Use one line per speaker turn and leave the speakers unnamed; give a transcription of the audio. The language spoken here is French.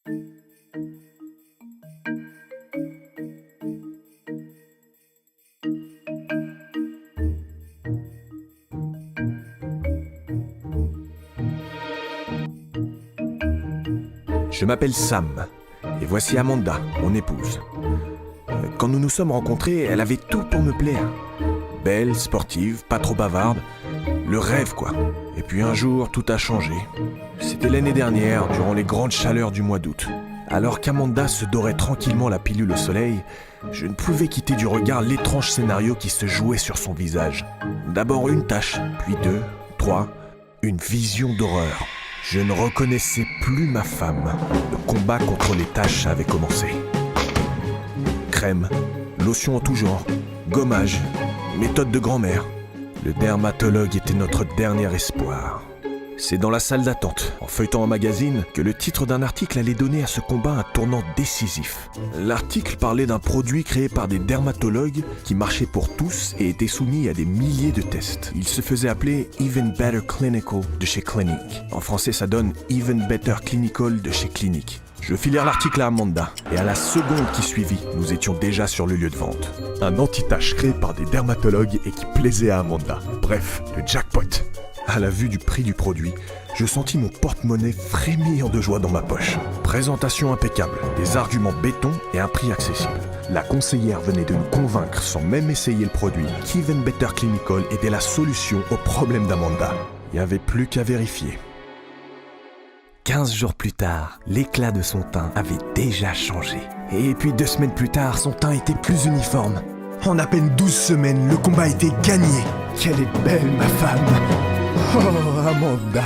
Je m'appelle Sam, et voici Amanda, mon épouse. Quand nous nous sommes rencontrés, elle avait tout pour me plaire. Belle, sportive, pas trop bavarde, le rêve quoi. Et puis un jour, tout a changé. C'était l'année dernière, durant les grandes chaleurs du mois d'août. Alors qu'Amanda se dorait tranquillement la pilule au soleil, je ne pouvais quitter du regard l'étrange scénario qui se jouait sur son visage. D'abord une tache, puis deux, trois, une vision d'horreur. Je ne reconnaissais plus ma femme. Le combat contre les taches avait commencé. Crème, lotion en tout genre, gommage, méthode de grand-mère. Le dermatologue était notre dernier espoir. C'est dans la salle d'attente, en feuilletant un magazine, que le titre d'un article allait donner à ce combat un tournant décisif. L'article parlait d'un produit créé par des dermatologues qui marchait pour tous et était soumis à des milliers de tests. Il se faisait appeler Even Better Clinical de chez Clinique. En français, ça donne Even Better Clinical de chez Clinique. Je fis lire l'article à Amanda, et à la seconde qui suivit, nous étions déjà sur le lieu de vente. Un anti-tache créé par des dermatologues et qui plaisait à Amanda. Bref, le jackpot. À la vue du prix du produit, je sentis mon porte-monnaie frémir de joie dans ma poche. Présentation impeccable, des arguments béton et un prix accessible. La conseillère venait de nous convaincre sans même essayer le produit qu'Even Better Clinical était la solution au problème d'Amanda. Il n'y avait plus qu'à vérifier.
15 jours plus tard, l'éclat de son teint avait déjà changé. Et puis 2 semaines plus tard, son teint était plus uniforme.
En à peine 12 semaines, le combat était gagné.
Quelle est belle ma femme!
Oh, Amanda!